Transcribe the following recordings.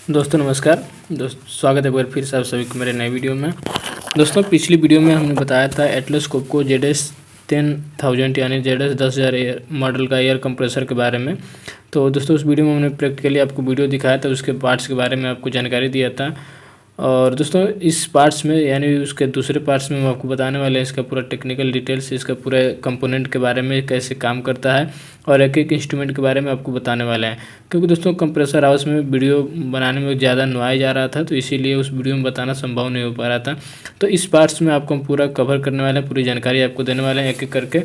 दोस्तों नमस्कार। स्वागत है एक बार फिर से आप सभी को मेरे नए वीडियो में। दोस्तों पिछली वीडियो में हमने बताया था एटलस कोपको ZS10,000 यानी ZS10,000 मॉडल का एयर कंप्रेसर के बारे में। तो दोस्तों उस वीडियो में हमने प्रैक्टिकली आपको वीडियो दिखाया था, उसके पार्ट्स के बारे में आपको जानकारी दिया था। और दोस्तों इस पार्ट्स में यानी उसके दूसरे पार्ट्स में हम आपको बताने वाले हैं इसका पूरा टेक्निकल डिटेल्स, इसका पूरे कंपोनेंट के बारे में, कैसे काम करता है और एक एक इंस्ट्रूमेंट के बारे में आपको बताने वाले हैं। क्योंकि दोस्तों कंप्रेसर हाउस में वीडियो बनाने में ज़्यादा नुआया जा रहा था, तो इसीलिए उस वीडियो में बताना संभव नहीं हो पा रहा था। तो इस पार्ट्स में आपको हम पूरा कवर करने वाले हैं, पूरी जानकारी आपको देने वाले हैं एक एक करके।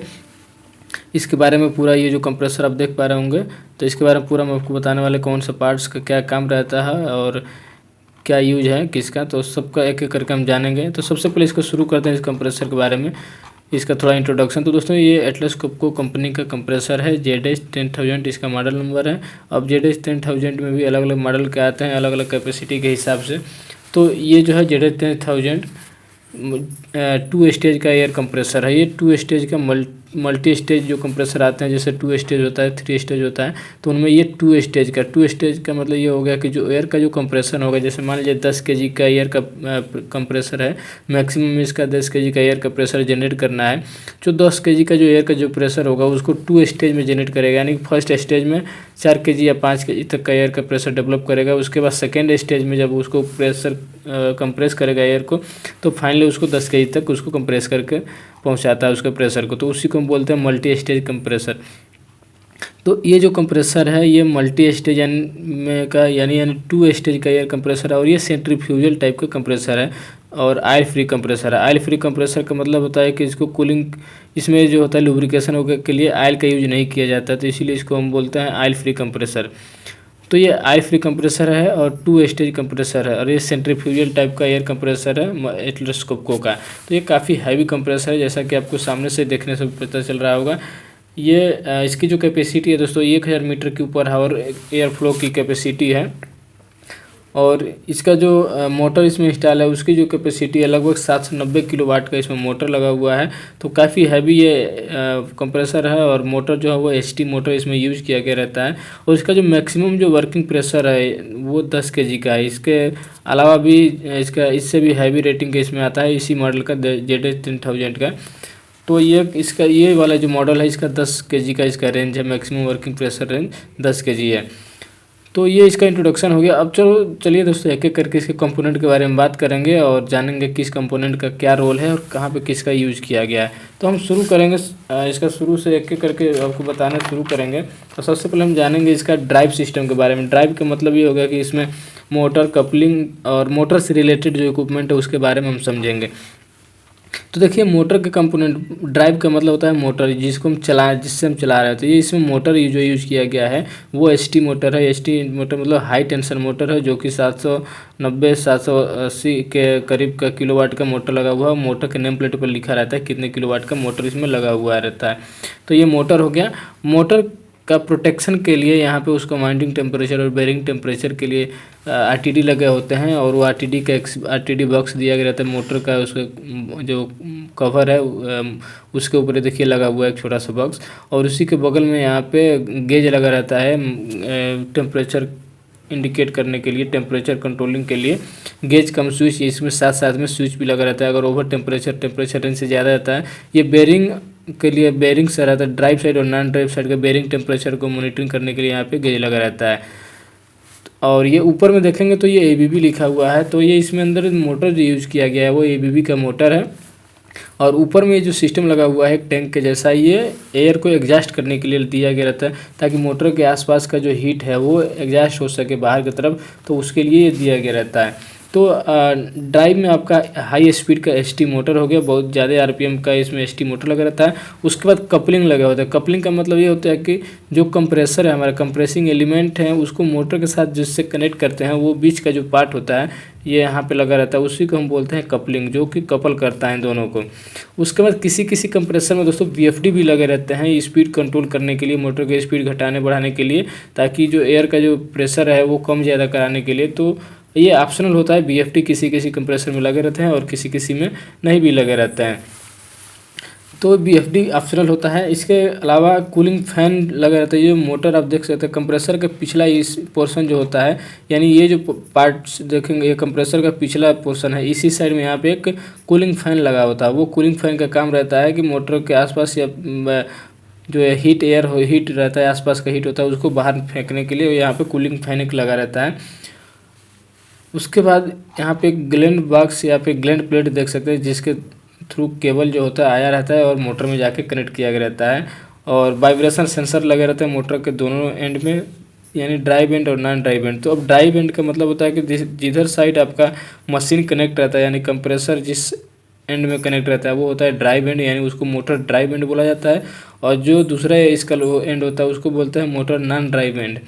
इसके बारे में पूरा ये जो कंप्रेसर आप देख पा रहे होंगे, तो इसके बारे में पूरा हम आपको बताने वाले कौन सा पार्ट्स का क्या काम रहता है और क्या यूज है किसका, तो सबका एक एक करके हम जानेंगे। तो सबसे पहले इसको शुरू करते हैं इस कंप्रेसर के बारे में, इसका थोड़ा इंट्रोडक्शन। तो दोस्तों ये एटलस कोपको कंपनी का कंप्रेसर है, ZS10,000 इसका मॉडल नंबर है। अब ZS10,000 में भी अलग अलग मॉडल के आते हैं, अलग अलग कैपेसिटी के हिसाब से। तो ये जो है ZS10,000 2 स्टेज का एयर कंप्रेसर है। ये 2 स्टेज का मल्टी स्टेज जो कंप्रेसर आते हैं, जैसे 2 स्टेज होता है, 3 स्टेज होता है, तो उनमें ये 2 स्टेज का मतलब ये हो गया कि जो एयर का जो कंप्रेशन होगा, जैसे मान लीजिए 10 kg का एयर का कंप्रेसर है, मैक्सिमम इसका 10 kg का एयर का प्रेशर जनरेट करना है। जो 10 kg का जो एयर का जो प्रेशर होगा उसको 2 स्टेज में जनरेट करेगा, यानी कि फर्स्ट स्टेज में 4 kg या 5 kg तक का एयर का प्रेशर डेवलप करेगा। उसके बाद सेकेंड स्टेज में जब उसको प्रेशर कंप्रेस करेगा एयर को, तो फाइनली उसको 10 kg तक उसको कंप्रेस करके पहुंचाता है उसके प्रेशर को, तो उसी को हम बोलते हैं मल्टी स्टेज कंप्रेसर। तो ये जो कंप्रेसर है ये मल्टी स्टेज यानी 2 स्टेज का एयर कंप्रेसर है, और ये सेंट्रीफ्यूजल टाइप का कंप्रेसर है और ऑयल फ्री कंप्रेसर है। ऑयल फ्री कंप्रेसर का मतलब होता है कि इसको कूलिंग, इसमें जो होता है लुब्रिकेशन के लिए ऑयल का यूज नहीं किया जाता, तो इसीलिए इसको हम बोलते हैं ऑयल फ्री कंप्रेसर। तो ये ऑयल फ्री कंप्रेसर है और 2 स्टेज कंप्रेसर है, और ये सेंट्रीफ्यूजल टाइप का एयर कंप्रेसर है एटलस कोपको का। तो ये काफ़ी हैवी कंप्रेसर है, जैसा कि आपको सामने से देखने से पता चल रहा होगा। ये इसकी जो कैपेसिटी है दोस्तों 1000 मीटर क्यूब पर हावर एयर फ्लो की कैपेसिटी है, और इसका जो मोटर इसमें इंस्टॉल है उसकी जो कैपेसिटी है लगभग 790 किलोवाट का इसमें मोटर लगा हुआ है। तो काफ़ी हैवी ये कंप्रेसर है, और मोटर जो है वो ST मोटर इसमें यूज किया गया रहता है। और इसका जो मैक्सिमम जो वर्किंग प्रेशर है वो 10 kg का है। इसके अलावा भी इसका इससे भी हैवी रेटिंग का इसमें आता है इसी मॉडल का ZS10,000 का। तो ये वाला जो मॉडल है इसका 10 kg का इसका रेंज है, maximum working pressure range 10 kg है। तो ये इसका इंट्रोडक्शन हो गया। अब चलिए दोस्तों एक एक करके इसके कंपोनेंट के बारे में बात करेंगे और जानेंगे किस कंपोनेंट का क्या रोल है और कहाँ पे किसका यूज किया गया है। तो हम शुरू करेंगे इसका शुरू से एक एक करके आपको बताना शुरू करेंगे। तो सबसे पहले हम जानेंगे इसका ड्राइव सिस्टम के बारे में। ड्राइव का मतलब ये होगा कि इसमें मोटर, कपलिंग और मोटर से रिलेटेड जो इक्विपमेंट है उसके बारे में हम समझेंगे। तो देखिए मोटर के कंपोनेंट, ड्राइव का मतलब होता है मोटर जिससे हम चला रहे हैं। तो ये इसमें मोटर जो यूज किया गया है वो ST मोटर है। ST मोटर मतलब हाई टेंशन मोटर है, जो कि 790-780 के करीब का किलोवाट का मोटर लगा हुआ है। मोटर के नेम प्लेट पर लिखा रहता है कितने किलोवाट का मोटर इसमें लगा हुआ रहता है। तो ये मोटर हो गया। मोटर का प्रोटेक्शन के लिए यहाँ पे उसको वाइंडिंग टेम्परेचर और बेरिंग टेम्परेचर के लिए RTD लगे होते हैं, और वो RTD बॉक्स दिया गया रहता है मोटर का। उसका जो कवर है उसके ऊपर देखिए लगा हुआ है एक छोटा सा बॉक्स, और उसी के बगल में यहाँ पे गेज लगा रहता है टेम्परेचर इंडिकेट करने के लिए, टेम्परेचर कंट्रोलिंग के लिए गेज कम स्विच, इसमें साथ साथ में स्विच भी लगा रहता है। अगर ओवर टेम्परेचर रेंज से ज़्यादा रहता है, ये बेरिंग के लिए बेरिंग से रहता है, ड्राइव साइड और नॉन ड्राइव साइड का बेरिंग टेम्परेचर को मॉनिटरिंग करने के लिए यहाँ पे गेज लगा रहता है। और ये ऊपर में देखेंगे तो ये ABB लिखा हुआ है। तो ये इसमें अंदर मोटर जो यूज़ किया गया है वो ABB का मोटर है, और ऊपर में जो सिस्टम लगा हुआ है एक टैंक के जैसा, ये एयर को एग्जॉस्ट करने के लिए दिया गया रहता है, ताकि मोटर के आसपास का जो हीट है वो एग्जॉस्ट हो सके बाहर की तरफ, तो उसके लिए ये दिया गया रहता है। तो ड्राइव में आपका हाई स्पीड का ST मोटर हो गया, बहुत ज़्यादा RPM का इसमें ST मोटर लगा रहता है। उसके बाद कपलिंग लगा होता है। कपलिंग का मतलब ये होता है कि जो कंप्रेसर है, हमारा कंप्रेसिंग एलिमेंट है, उसको मोटर के साथ जिससे कनेक्ट करते हैं, वो बीच का जो पार्ट होता है ये यहाँ पे लगा रहता है, उसी को हम बोलते हैं कपलिंग, जो कि कपल करता है दोनों को। उसके बाद किसी कंप्रेसर में दोस्तों VFD भी लगे रहते हैं स्पीड कंट्रोल करने के लिए, मोटर की स्पीड घटाने बढ़ाने के लिए, ताकि जो एयर का जो प्रेशर है वो कम ज़्यादा कराने के लिए। तो ये ऑप्शनल होता है, VFD किसी कंप्रेसर में लगे रहते हैं और किसी में नहीं भी लगे रहते हैं। तो BFD ऑप्शनल होता है। इसके अलावा कूलिंग फैन लगा रहता है। ये मोटर आप देख सकते हैं, कंप्रेसर का पिछला इस पोर्शन जो होता है, यानी ये जो पार्ट्स देखेंगे, ये कंप्रेसर का पिछला पोर्शन है, इसी साइड में यहाँ पे एक कूलिंग फैन लगा होता है। वो कूलिंग फैन का काम रहता है कि मोटर के आसपास या जो है हीट रहता है, आसपास का हीट होता है, उसको बाहर फेंकने के लिए यहाँ पे कूलिंग फैन एक लगा रहता है। उसके बाद यहाँ पे एक ग्लैंड बॉक्स या फिर ग्लैंड प्लेट देख सकते हैं, जिसके थ्रू केबल जो होता है आया रहता है और मोटर में जाके कनेक्ट किया गया रहता है। और वाइब्रेशन सेंसर लगे रहते हैं मोटर के दोनों एंड में, यानी ड्राइव एंड और नॉन ड्राइव एंड। तो अब ड्राइव एंड का मतलब होता है कि जिधर साइड आपका मशीन कनेक्ट रहता है, यानी कंप्रेसर जिस एंड में कनेक्ट रहता है वो होता है ड्राइव एंड, यानी उसको मोटर ड्राइव एंड बोला जाता है। और जो दूसरा इसका एंड होता है उसको बोलते हैं मोटर नॉन ड्राइव एंड।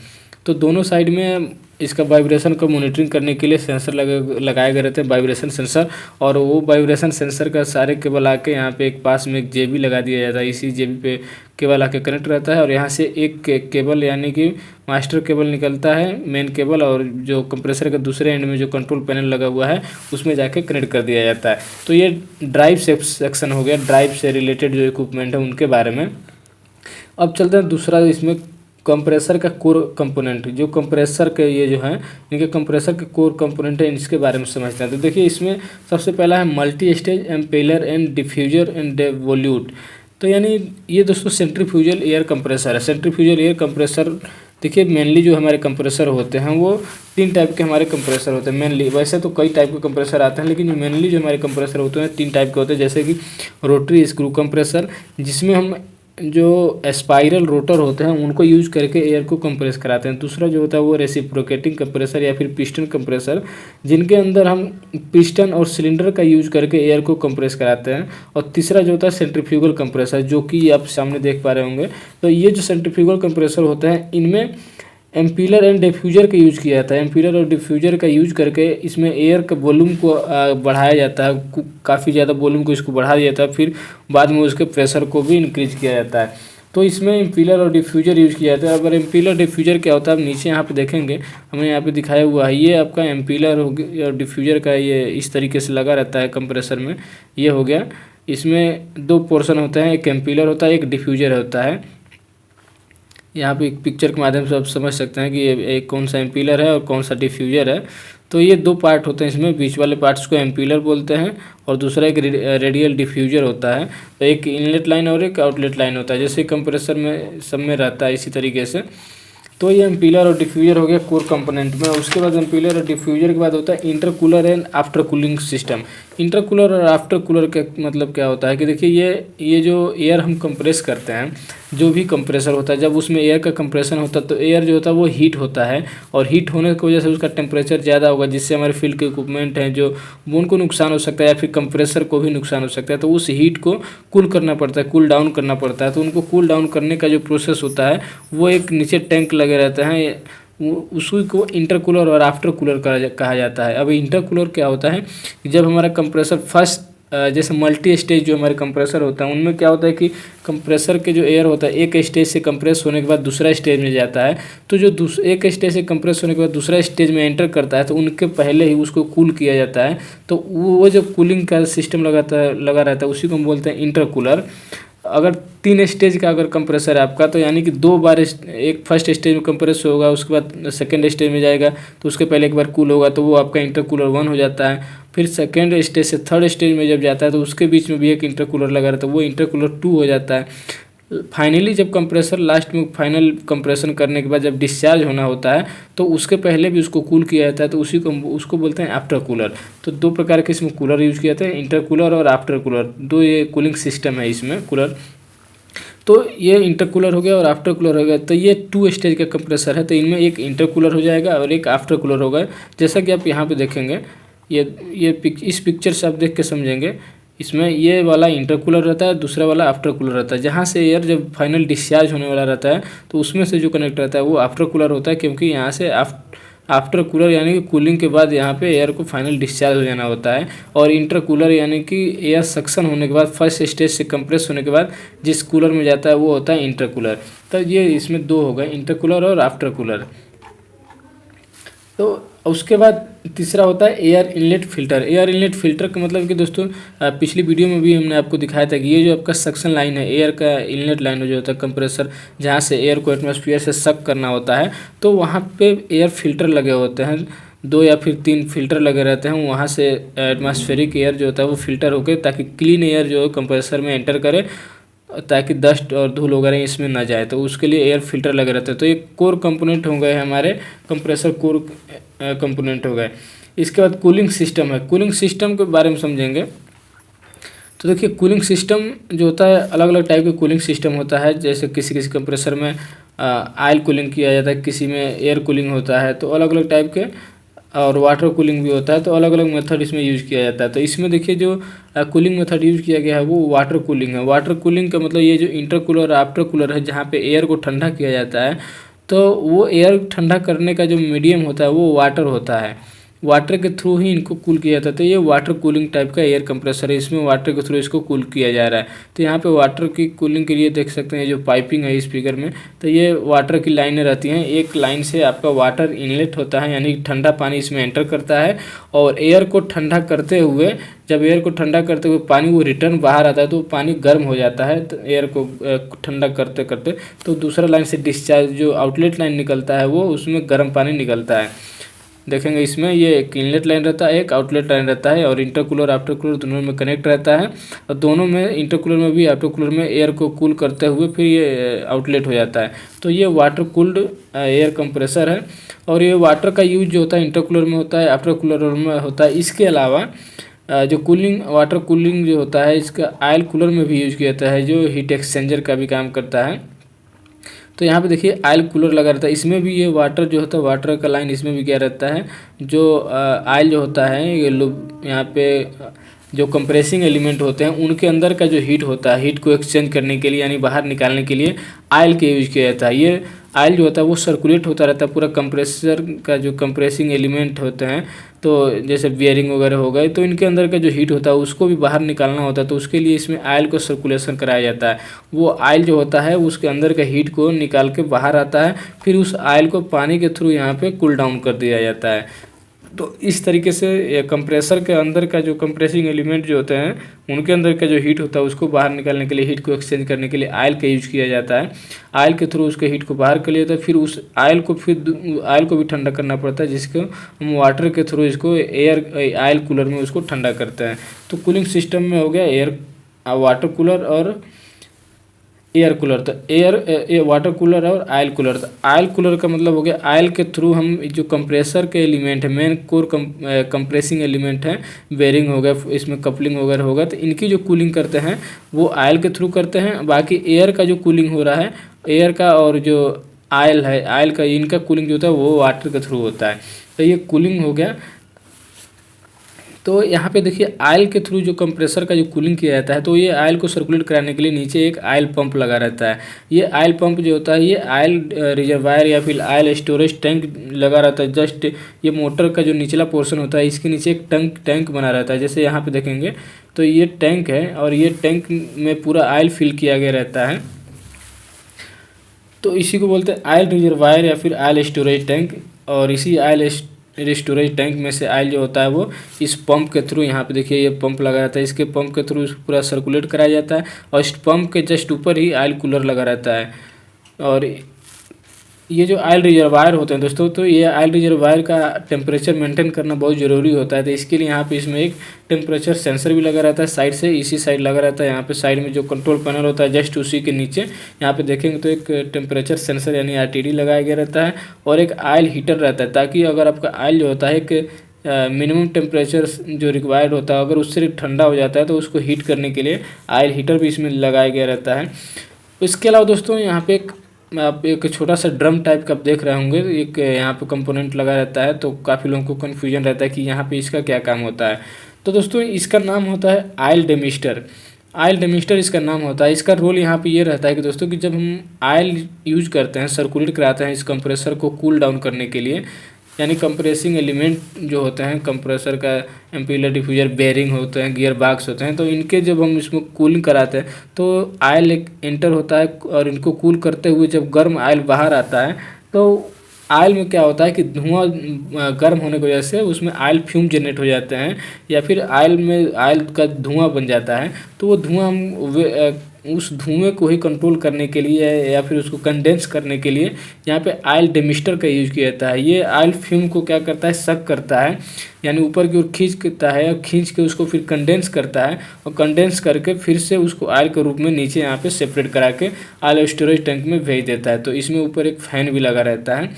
तो दोनों साइड में इसका वाइब्रेशन को मॉनिटरिंग करने के लिए सेंसर लगाए गए रहते हैं, वाइब्रेशन सेंसर। और वो वाइब्रेशन सेंसर का सारे केबल आके यहाँ पे एक पास में एक जेबी लगा दिया जाता है। इसी जेबी पे केबल आके कनेक्ट रहता है और यहाँ से एक केबल यानी कि मास्टर केबल निकलता है, मेन केबल, और जो कंप्रेसर के दूसरे एंड में जो कंट्रोल पैनल लगा हुआ है उसमें जाके कनेक्ट कर दिया जाता है। तो ये ड्राइव सेक्शन हो गया, ड्राइव से रिलेटेड जो इक्विपमेंट है उनके बारे में। अब चलते हैं दूसरा, इसमें कंप्रेसर का कोर कंपोनेंट, जो कंप्रेसर के ये जो है इनके कंप्रेसर के कोर कंपोनेंट है, इसके बारे में समझते हैं। तो देखिए इसमें सबसे पहला है multi stage impeller and diffuser and the volute. तो यानी ये दोस्तों सेंट्रीफ्यूजल एयर कंप्रेसर है। सेंट्रीफ्यूजल एयर कंप्रेसर देखिए मेनली जो हमारे कंप्रेसर होते हैं वो 3 टाइप के हमारे कंप्रेसर होते हैं मेनली। वैसे तो कई टाइप के कंप्रेसर आते हैं, लेकिन मेनली जो हमारे कंप्रेसर होते हैं 3 टाइप के होते हैं। जैसे कि रोटरी स्क्रू कंप्रेसर, जिसमें हम जो स्पाइरल रोटर होते हैं उनको यूज करके एयर को कंप्रेस कराते हैं। दूसरा जो होता है वो रेसिप्रोकेटिंग कंप्रेसर या फिर पिस्टन कंप्रेसर, जिनके अंदर हम पिस्टन और सिलेंडर का यूज करके एयर को कंप्रेस कराते हैं। और तीसरा जो होता है सेंट्रीफ्यूगल कंप्रेसर, जो कि आप सामने देख पा रहे होंगे। तो ये जो सेंट्रीफ्यूगल कंप्रेसर होते हैं इनमें एम्पीलर एंड डिफ्यूजर का यूज किया जाता है। एम्पीलर और डिफ्यूजर का यूज करके इसमें एयर का वॉल्यूम को बढ़ाया जाता है, काफ़ी ज़्यादा वॉल्यूम को इसको बढ़ा दिया जाता है, फिर बाद में उसके प्रेशर को भी इंक्रीज किया जाता है। तो इसमें एम्पीलर और डिफ्यूजर यूज किया जाता है। अगर एम्पीलर डिफ्यूजर क्या होता है, आप नीचे यहाँ पे देखेंगे, हमें यहाँ पे दिखाया हुआ है, ये आपका एम्पीलर हो गया और डिफ्यूजर का ये इस तरीके से लगा रहता है कंप्रेसर में। ये हो गया, इसमें 2 पोर्शन होते हैं, एक एम्पीलर होता है, एक डिफ्यूजर होता है। यहाँ पे एक पिक्चर के माध्यम से आप समझ सकते हैं कि ये एक कौन सा एम्पीलर है और कौन सा डिफ्यूजर है। तो ये 2 पार्ट होते हैं इसमें, बीच वाले पार्ट्स को एम्पीलर बोलते हैं और दूसरा एक रेडियल डिफ्यूजर होता है। तो एक इनलेट लाइन और एक आउटलेट लाइन होता है, जैसे कंप्रेसर में सब में रहता है इसी तरीके से। तो ये एम्पीलर और डिफ्यूजर हो गया कोर कंपोनेंट में। उसके बाद एम्पीलर और डिफ्यूजर के बाद होता है intercooler and after cooling system. Intercooler और आफ्टर कूलर का मतलब क्या होता है कि देखिए ये जो एयर हम कंप्रेस करते हैं, जो भी कंप्रेसर होता है, जब उसमें एयर का कंप्रेशन होता है तो एयर जो होता है वो हीट होता है, और हीट होने की वजह से उसका टेम्परेचर ज़्यादा होगा, जिससे हमारे फील्ड के इक्विपमेंट हैं जो उनको नुकसान हो सकता है या फिर कंप्रेसर को भी नुकसान हो सकता है। तो उस हीट को कूल करना पड़ता है, कूल डाउन करना पड़ता है। तो उनको कूल डाउन करने का जो प्रोसेस होता है वो एक नीचे टैंक लगे रहते हैं, उसी को इंटरकूलर और आफ्टर कूलर कहा जाता है। अब इंटरकूलर क्या होता है कि जब हमारा कंप्रेसर फर्स्ट जैसे मल्टी स्टेज जो हमारे कंप्रेसर होता है उनमें क्या होता है कि कंप्रेसर के जो एयर होता है एक स्टेज से कंप्रेस होने के बाद दूसरा स्टेज में जाता है। तो जो एक स्टेज से कंप्रेस होने के बाद दूसरा स्टेज में एंटर करता है तो उनके पहले ही उसको कूल किया जाता है। तो वो जो कूलिंग का सिस्टम लगा रहता है उसी को हम बोलते हैं इंटरकूलर। अगर 3 स्टेज का अगर कंप्रेसर है आपका, तो यानी कि 2 बार एक फर्स्ट स्टेज में कंप्रेस होगा, उसके बाद सेकंड स्टेज में जाएगा तो उसके पहले एक बार कूल होगा, तो वो आपका इंटरकूलर 1 हो जाता है। फिर सेकंड स्टेज से थर्ड स्टेज में जब जाता है तो उसके बीच में भी एक इंटरकूलर लगा रहता है, वो इंटरकूलर 2 हो जाता है। फाइनली जब कंप्रेसर लास्ट में फाइनल कंप्रेशन करने के बाद जब डिस्चार्ज होना होता है तो उसके पहले भी उसको कूल किया जाता है, तो उसको बोलते हैं आफ्टर कूलर। तो 2 प्रकार के इसमें कूलर यूज किया जाता है, इंटरकूलर और आफ्टर कूलर, 2 ये कूलिंग सिस्टम है इसमें कूलर। तो ये इंटरकूलर हो गया और आफ्टर कूलर हो गया। तो ये 2 स्टेज का कंप्रेसर है, तो इनमें एक इंटरकूलर हो जाएगा और एक आफ्टर कूलर होगा। जैसा कि आप यहाँ पे देखेंगे, इस पिक्चर से आप देख के समझेंगे, इसमें ये वाला इंटरकूलर रहता है, दूसरा वाला आफ्टर कूलर रहता है। जहाँ से एयर जब फाइनल डिस्चार्ज होने वाला रहता है तो उसमें से जो कनेक्ट रहता है वो आफ्टर कूलर होता है, क्योंकि यहाँ से आफ्टर कूलर यानी कि कूलिंग के बाद यहाँ पे एयर को फाइनल डिस्चार्ज हो जाना होता है। और इंटर कूलर यानी कि एयर सक्शन होने के बाद फर्स्ट स्टेज से कंप्रेस होने के बाद जिस कूलर में जाता है वो होता है इंटर कूलर। तो ये इसमें 2 हो गए, इंटर कूलर और आफ्टर कूलर। तो उसके बाद तीसरा होता है air inlet filter. Air inlet filter का मतलब कि दोस्तों पिछली वीडियो में भी हमने आपको दिखाया था कि ये जो आपका सक्शन लाइन है, एयर का इनलेट लाइन जो होता है कंप्रेसर, जहाँ से एयर को एटमॉस्फेयर से सक करना होता है, तो वहाँ पे एयर फिल्टर लगे होते हैं, 2 या फिर 3 फिल्टर लगे रहते हैं। वहाँ से एटमॉस्फेरिक एयर जो होता है वो फिल्टर होकर ताकि क्लीन एयर जो है कंप्रेसर में एंटर करे, ताकि डस्ट और धूल वगैरह इसमें ना जाए, तो उसके लिए एयर फिल्टर लगे रहते हैं। तो ये कोर कंपोनेंट हो गए हमारे कंप्रेसर कोर कंपोनेंट हो गए। इसके बाद कूलिंग सिस्टम है। कूलिंग सिस्टम के बारे में समझेंगे तो देखिए, कूलिंग सिस्टम जो होता है, अलग अलग टाइप के कूलिंग सिस्टम होता है। जैसे किसी किसी कंप्रेसर में ऑयल कूलिंग किया जाता है, किसी में एयर कूलिंग होता है, तो अलग अलग टाइप के, और वाटर कूलिंग भी होता है, तो अलग अलग मेथड इसमें यूज़ किया जाता है। तो इसमें देखिए जो कूलिंग मेथड यूज़ किया गया है वो वाटर कूलिंग है। वाटर कूलिंग का मतलब ये जो इंटर कूलर और आफ्टर कूलर है, जहाँ पे एयर को ठंडा किया जाता है, तो वो एयर ठंडा करने का जो मीडियम होता है वो वाटर होता है, वाटर के थ्रू ही इनको कूल किया जाता है। तो ये वाटर कूलिंग टाइप का एयर कंप्रेसर है, इसमें वाटर के थ्रू इसको कूल किया जा रहा है। तो यहाँ पे वाटर की कूलिंग के लिए देख सकते हैं जो पाइपिंग है इस फिगर में, तो ये वाटर की लाइनें रहती हैं। एक लाइन से आपका वाटर इनलेट होता है, यानी ठंडा पानी इसमें एंटर करता है, और एयर को ठंडा करते हुए, जब एयर को ठंडा करते हुए पानी वो रिटर्न बाहर आता है तो पानी गर्म हो जाता है, तो एयर को ठंडा करते करते तो दूसरा लाइन से डिस्चार्ज जो आउटलेट लाइन निकलता है वो उसमें गर्म पानी निकलता है। देखेंगे इसमें ये एक इनलेट लाइन रहता है, एक आउटलेट लाइन रहता है, और इंटरकूलर आफ्टर कूलर दोनों में कनेक्ट रहता है, और दोनों में इंटरकूलर में भी आफ्टर कूलर में एयर को कूल करते हुए फिर ये आउटलेट हो जाता है। तो ये वाटर कूल्ड एयर कंप्रेसर है, और ये वाटर का यूज जो होता है इंटरकूलर में होता है, आफ्टर कूलर में होता है। इसके अलावा जो कूलिंग वाटर कूलिंग जो होता है, इसका ऑयल कूलर में भी यूज किया जाता है, जो हीट एक्सचेंजर का भी काम करता है। तो यहाँ पे देखिए ऑयल कूलर लगा रहता है, इसमें भी ये वाटर जो होता है, वाटर का लाइन इसमें भी क्या रहता है, जो ऑयल जो होता है, ये लोग यहाँ पे जो कंप्रेसिंग एलिमेंट होते हैं उनके अंदर का जो हीट होता है, हीट को एक्सचेंज करने के लिए यानी बाहर निकालने के लिए ऑयल के यूज किया जाता है। ये ऑयल जो होता है वो सर्कुलेट होता रहता है पूरा कंप्रेसर का, जो कंप्रेसिंग एलिमेंट होते हैं, तो जैसे बियरिंग वगैरह हो गए, तो इनके अंदर का जो हीट होता है उसको भी बाहर निकालना होता है, तो उसके लिए इसमें ऑयल को सर्कुलेशन कराया जाता है। वो ऑयल जो होता है उसके अंदर का हीट को निकाल के बाहर आता है, फिर उस ऑयल को पानी के थ्रू यहाँ पे कूल डाउन कर दिया जाता है। तो इस तरीके से कंप्रेसर के अंदर का जो कंप्रेसिंग एलिमेंट जो होते हैं उनके अंदर का जो हीट होता है उसको बाहर निकालने के लिए, हीट को एक्सचेंज करने के लिए ऑयल का यूज किया जाता है। ऑयल के थ्रू उसके हीट को बाहर कर लिया जाता है, फिर उस ऑयल को भी ठंडा करना पड़ता है, जिसको हम वाटर के थ्रू इसको ऑयल कूलर में उसको ठंडा करते हैं। तो कूलिंग सिस्टम में हो गया एयर वाटर कूलर और एयर कूलर। तो वाटर कूलर और ऑयल कूलर। तो ऑयल कूलर का मतलब हो गया ऑयल के थ्रू हम जो कंप्रेसर के एलिमेंट है, मेन कोर कंप्रेसिंग एलिमेंट है, बेरिंग हो गया, इसमें कपलिंग वगैरह होगा, तो इनकी जो कूलिंग करते हैं वो ऑयल के थ्रू करते हैं। बाकी एयर का जो कूलिंग हो रहा है, एयर का और जो ऑयल है, ऑयल का, इनका कूलिंग जो होता है वो वाटर के थ्रू होता है। तो ये कूलिंग हो गया। तो यहाँ पे देखिए ऑयल के थ्रू जो कंप्रेसर का जो कूलिंग किया जाता है, तो ये ऑयल को सर्कुलेट कराने के लिए नीचे एक ऑयल पंप लगा रहता है। ये ऑयल पंप जो होता है ये ऑयल रिजर्वायर या फिर ऑयल स्टोरेज टैंक लगा रहता है। जस्ट ये मोटर का जो निचला पोर्शन होता है इसके नीचे एक टैंक बना रहता है। जैसे यहाँ पे देखेंगे तो ये टैंक है, और ये टैंक में पूरा ऑयल फिल किया गया रहता है, तो इसी को बोलते हैं ऑयल रिजर्वायर या फिर ऑयल स्टोरेज टैंक। और इसी ऑयल स्टोरेज टैंक में से ऑयल जो होता है वो इस पंप के थ्रू, यहाँ पे देखिए ये पंप लगा रहता है, इसके पंप के थ्रू पूरा सर्कुलेट कराया जाता है, और इस पंप के जस्ट ऊपर ही ऑयल कूलर लगा रहता है। और ये जो ऑयल रिजर्वायर होते हैं दोस्तों, तो ये ऑयल रिजर्वायर का टेम्परेचर मेंटेन करना बहुत ज़रूरी होता है। तो इसके लिए यहाँ पे इसमें एक टेम्परेचर सेंसर भी लगा रहता है, साइड से इसी साइड लगा रहता है। यहाँ पे साइड में जो कंट्रोल पैनल होता है जस्ट उसी के नीचे यहाँ पे देखेंगे तो एक टेम्परेचर सेंसर यानी RTD लगाया गया रहता है, और एक ऑयल हीटर रहता है, ताकि अगर आपका ऑयल जो होता है एक मिनिमम टेम्परेचर जो रिक्वायर्ड होता है अगर उससे ठंडा हो जाता है तो उसको हीट करने के लिए ऑयल हीटर भी इसमें लगाया गया रहता है। इसके अलावा दोस्तों यहाँ पे आप एक छोटा सा ड्रम टाइप का आप देख रहे होंगे, एक यहाँ पे कंपोनेंट लगा रहता है, तो काफ़ी लोगों को कन्फ्यूजन रहता है कि यहाँ पे इसका क्या काम होता है। तो दोस्तों इसका नाम होता है ऑयल डेमिस्टर। ऑयल डेमिस्टर इसका नाम होता है। इसका रोल यहाँ पे ये रहता है कि दोस्तों कि जब हम ऑयल यूज करते हैं, सर्कुलेट कराते हैं इस कंप्रेसर को कूल डाउन करने के लिए, यानी कंप्रेसिंग एलिमेंट जो होते हैं कंप्रेसर का, इम्पेलर, डिफ्यूजर, बेयरिंग होते हैं, गियर बॉक्स होते हैं, तो इनके जब हम इसमें कूलिंग कराते हैं तो ऑयल एक एंटर होता है, और इनको कूल करते हुए जब गर्म ऑयल बाहर आता है तो ऑयल में क्या होता है कि धुआं गर्म होने की वजह से उसमें ऑयल फ्यूम जनरेट हो जाते हैं, या फिर ऑयल में ऑयल का धुआं बन जाता है। तो वो धुआं हम उस धुएं को ही कंट्रोल करने के लिए या फिर उसको कंडेंस करने के लिए यहाँ पे ऑयल डेमिस्टर का यूज किया जाता है। ये ऑयल फ्यूम को क्या करता है, सक करता है, यानी ऊपर की ओर खींचता है, और खींच के उसको फिर कंडेंस करता है, और कंडेंस करके फिर से उसको ऑयल के रूप में नीचे यहाँ पे सेपरेट करा के ऑयल स्टोरेज टैंक में भेज देता है। तो इसमें ऊपर एक फैन भी लगा रहता है।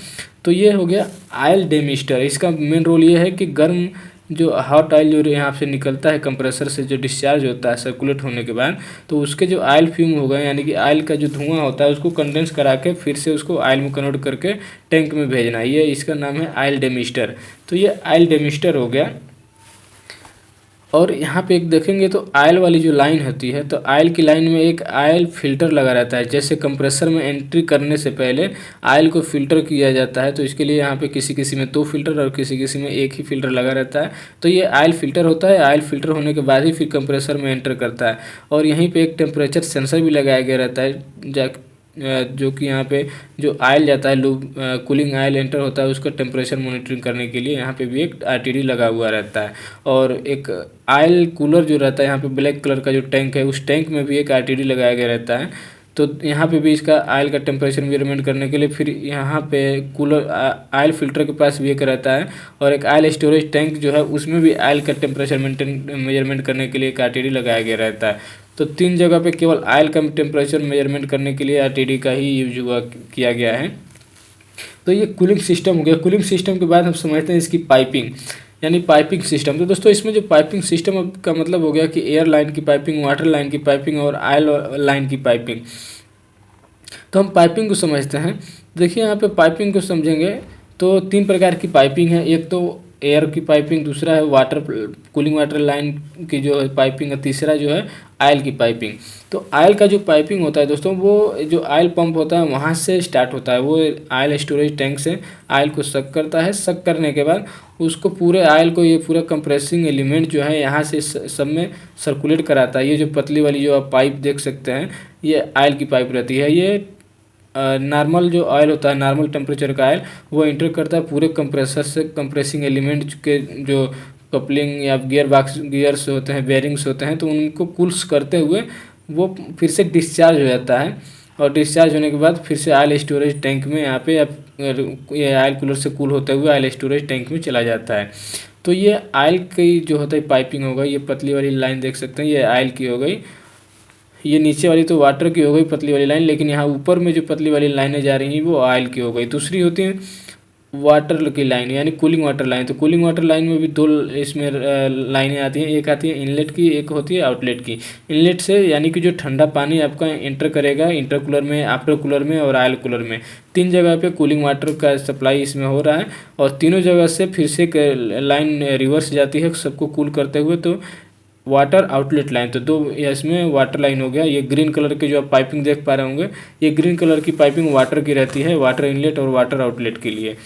तो ये हो गया ऑयल डेमिस्टर। इसका मेन रोल ये है कि गर्म जो हॉट ऑयल जो यहाँ से निकलता है कंप्रेसर से, जो डिस्चार्ज होता है सर्कुलेट होने के बाद, तो उसके जो ऑयल फ्यूम हो गए, यानी कि ऑयल का जो धुआं होता है उसको कंडेंस करा के फिर से उसको ऑयल में कन्वर्ट करके टैंक में भेजना, ये इसका नाम है ऑयल डेमिस्टर। तो ये ऑयल डेमिस्टर हो गया। और यहाँ पे एक देखेंगे तो ऑयल वाली जो लाइन होती है, तो ऑयल की लाइन में एक ऑयल फिल्टर लगा रहता है। जैसे कंप्रेसर में एंट्री करने से पहले ऑयल को फिल्टर किया जाता है, तो इसके लिए यहाँ पे किसी किसी में 2 फिल्टर और किसी किसी में एक ही फिल्टर लगा रहता है। तो ये ऑयल फिल्टर होता है। ऑयल फिल्टर होने के बाद ही फिर कंप्रेसर में एंटर करता है। और यहीं पर एक टेम्परेचर सेंसर भी लगाया गया रहता है, जो कि यहाँ पे जो ऑयल जाता है, कूलिंग ऑयल एंटर होता है, उसका टेम्परेचर मॉनिटरिंग करने के लिए यहाँ पे भी एक आरटीडी लगा हुआ रहता है। और एक ऑयल कूलर जो रहता है, यहाँ पे ब्लैक कलर का जो टैंक है, उस टैंक में भी एक आरटीडी लगाया गया रहता है। तो यहाँ पे भी इसका ऑयल का टेम्परेचर मेजरमेंट करने के लिए फिर यहाँ पे कूलर ऑयल फिल्टर के पास भी एक रहता है, और एक ऑयल स्टोरेज टैंक जो है उसमें भी ऑयल का टेम्परेचर मेजरमेंट करने के लिए एक आरटीडी लगाया गया रहता है। तो 3 जगह पे केवल ऑयल का टेम्परेचर मेजरमेंट करने के लिए आरटीडी का ही यूज किया गया है। तो ये कूलिंग सिस्टम हो गया। कूलिंग सिस्टम के बाद हम समझते हैं इसकी पाइपिंग, यानी पाइपिंग सिस्टम। तो दोस्तों इसमें जो पाइपिंग सिस्टम का मतलब हो गया कि एयर लाइन की पाइपिंग, वाटर लाइन की पाइपिंग और ऑयल लाइन की पाइपिंग। तो हम पाइपिंग को समझते हैं। देखिए यहाँ पे पाइपिंग को समझेंगे तो 3 प्रकार की पाइपिंग है। एक तो एयर की पाइपिंग, दूसरा है वाटर कूलिंग वाटर लाइन की जो है पाइपिंग, और तीसरा जो है ऑयल की पाइपिंग। तो ऑयल का जो पाइपिंग होता है दोस्तों, वो जो ऑयल पंप होता है वहाँ से स्टार्ट होता है। वो ऑयल स्टोरेज टैंक से ऑयल को सक करता है। सक करने के बाद उसको पूरे ऑयल को, ये पूरा कंप्रेसिंग एलिमेंट जो है यहाँ से सब में सर्कुलेट कराता है। ये जो पतली वाली जो आप पाइप देख सकते हैं, ये ऑयल की पाइप रहती है। ये नॉर्मल जो ऑयल होता है, नॉर्मल टेम्परेचर का ऑयल, वो इंटर करता है पूरे कंप्रेसर से। कंप्रेसिंग एलिमेंट के जो कपलिंग या गियर्स होते हैं, बेयरिंग्स होते हैं, तो उनको कूल्स करते हुए वो फिर से डिस्चार्ज हो जाता है। और डिस्चार्ज होने के बाद फिर से ऑयल स्टोरेज टैंक में यहाँ पे ये ऑयल कूलर से कूल होते हुए ऑयल स्टोरेज टैंक में चला जाता है। तो ये ऑयल की जो होता है पाइपिंग हो गई। ये पतली वाली लाइन देख सकते हैं, ये ऑयल की हो गई। ये नीचे वाली तो वाटर की हो गई पतली वाली लाइन, लेकिन यहाँ ऊपर में जो पतली वाली लाइनें जा रही हैं वो ऑयल की हो गई। दूसरी होती है वाटर की लाइन, यानी कूलिंग वाटर लाइन। तो कूलिंग वाटर लाइन में भी 2 इसमें लाइनें आती हैं। एक आती है इनलेट की, एक होती है आउटलेट की। इनलेट से यानी कि जो ठंडा पानी आपका एंटर करेगा इंटर कूलर में, आफ्टर कूलर में और ऑयल कूलर में, 3 जगह पे कूलिंग वाटर का सप्लाई इसमें हो रहा है। और तीनों जगह से फिर से लाइन रिवर्स जाती है सबको कूल करते हुए। तो वाटर आउटलेट लाइन, तो 2 इसमें वाटर लाइन हो गया। ये ग्रीन कलर की जो आप पाइपिंग देख पा रहे होंगे, ये ग्रीन कलर की पाइपिंग वाटर की रहती है, वाटर इनलेट और वाटर आउटलेट के लिए।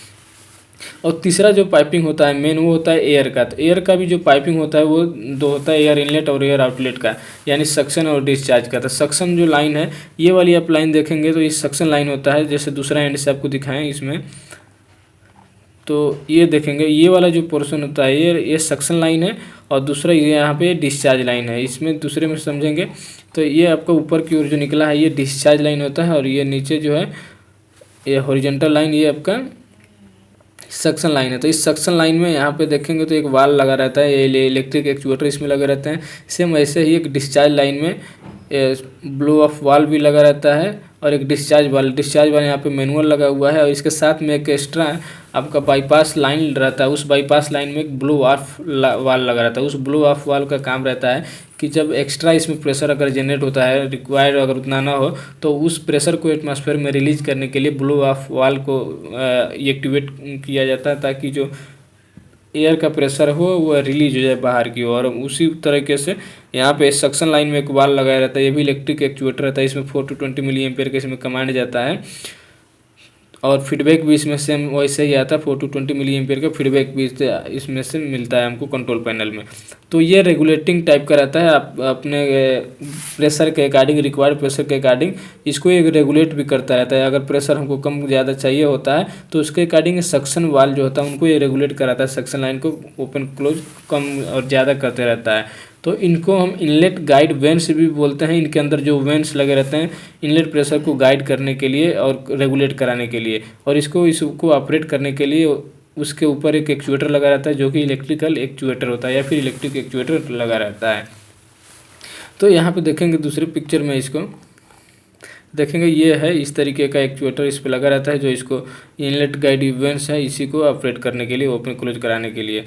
और तीसरा जो पाइपिंग होता है मेन, वो होता है एयर का। तो एयर का भी जो पाइपिंग होता है वो 2 होता है, एयर इनलेट और एयर आउटलेट का, यानी सक्शन और डिस्चार्ज का। तो सक्शन जो लाइन है, ये वाली आप लाइन देखेंगे तो ये सक्शन लाइन होता है। जैसे दूसरा एंड से आपको दिखाएं इसमें, तो ये देखेंगे ये वाला जो पोर्शन होता है ये सक्शन लाइन है, और दूसरा ये यहाँ पे डिस्चार्ज लाइन है। इसमें दूसरे में समझेंगे तो ये आपका ऊपर की ओर जो निकला है ये डिस्चार्ज लाइन होता है, और ये नीचे जो है ये हॉरिजॉन्टल लाइन, ये आपका सक्शन लाइन है। तो इस सक्शन लाइन में यहाँ पे देखेंगे तो एक वाल लगा रहता है, ये इलेक्ट्रिक एक्चुएटर इसमें लगे रहते हैं। सेम ऐसे ही एक डिस्चार्ज लाइन में ब्लो ऑफ वाल भी लगा रहता है, और एक डिस्चार्ज वाल यहाँ पे मैनुअल लगा हुआ है। और इसके साथ में एक एक्स्ट्रा आपका बाईपास लाइन रहता है। उस बाईपास लाइन में एक ब्लो ऑफ वाल लगा रहता है। उस ब्लो ऑफ वाल का काम रहता है कि जब एक्स्ट्रा इसमें प्रेशर अगर जनरेट होता है, रिक्वायर्ड अगर उतना ना हो, तो उस प्रेशर को एटमॉस्फेयर में रिलीज करने के लिए ब्लो ऑफ वाल को एक्टिवेट किया जाता है, ताकि जो एयर का प्रेशर हो वो रिलीज हो जाए बाहर की ओर। उसी तरीके से यहाँ पे सक्शन लाइन में एक वाल लगाया रहता है, ये भी इलेक्ट्रिक एक्चुएटर रहता है। इसमें 4 to 20 मिली एम्पेयर के इसमें कमांड जाता है। और फीडबैक भी इसमें सेम वैसे ही आता है, 4 to 20 मिली एम्पियर का फीडबैक भी इसमें से मिलता है हमको कंट्रोल पैनल में। तो ये रेगुलेटिंग टाइप का रहता है, आप अपने प्रेशर के अकॉर्डिंग, रिक्वायर्ड प्रेशर के अकॉर्डिंग इसको एक रेगुलेट भी करता रहता है। अगर प्रेशर हमको कम ज़्यादा चाहिए होता है तो उसके अकॉर्डिंग सक्शन वाल्व जो होता है उनको ये रेगुलेट कराता है, सक्शन लाइन को ओपन क्लोज कम और ज़्यादा करते रहता है। तो इनको हम इनलेट गाइड वेंट्स भी बोलते हैं। इनके अंदर जो वेंट्स लगे रहते हैं इनलेट प्रेशर को गाइड करने के लिए और रेगुलेट कराने के लिए, और इसको ऑपरेट करने के लिए उसके ऊपर एक एक्चुएटर लगा रहता है जो कि इलेक्ट्रिकल एक्चुएटर होता है या फिर इलेक्ट्रिक एक्चुएटर लगा रहता है। तो यहाँ पे देखेंगे दूसरी पिक्चर में इसको देखेंगे, ये है इस तरीके का एक्चुएटर इस पर लगा रहता है जो इसको इनलेट गाइड इवेंट्स है इसी को ऑपरेट करने के लिए, ओपन क्लोज कराने के लिए।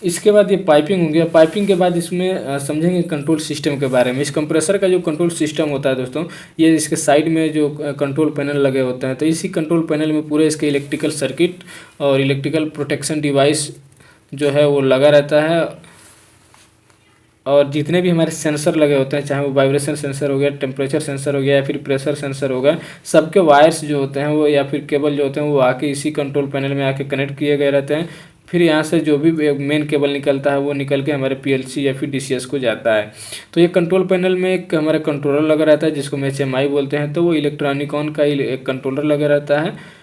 इसके बाद ये पाइपिंग हो गया। पाइपिंग के बाद इसमें समझेंगे कंट्रोल सिस्टम के बारे में। इस कंप्रेसर का जो कंट्रोल सिस्टम होता है दोस्तों, ये इसके साइड में जो कंट्रोल पैनल लगे होते हैं, तो इसी कंट्रोल पैनल में पूरे इसके इलेक्ट्रिकल सर्किट और इलेक्ट्रिकल प्रोटेक्शन डिवाइस जो है वो लगा रहता है। और जितने भी हमारे सेंसर लगे होते हैं, चाहे वो वाइब्रेशन सेंसर हो गया, टेम्परेचर सेंसर हो गया या फिर प्रेशर सेंसर हो गया, सबके वायर्स जो होते हैं वो या फिर केबल जो होते हैं वो आके इसी कंट्रोल पैनल में आके कनेक्ट किए गए रहते हैं। फिर यहाँ से जो भी मेन केबल निकलता है वो निकल के हमारे पीएलसी या फिर डीसीएस को जाता है। तो ये कंट्रोल पैनल में एक हमारा कंट्रोलर लगा रहता है जिसको हम HMI बोलते हैं। तो वो इलेक्ट्रॉनिकॉन का एक कंट्रोलर लगा रहता है,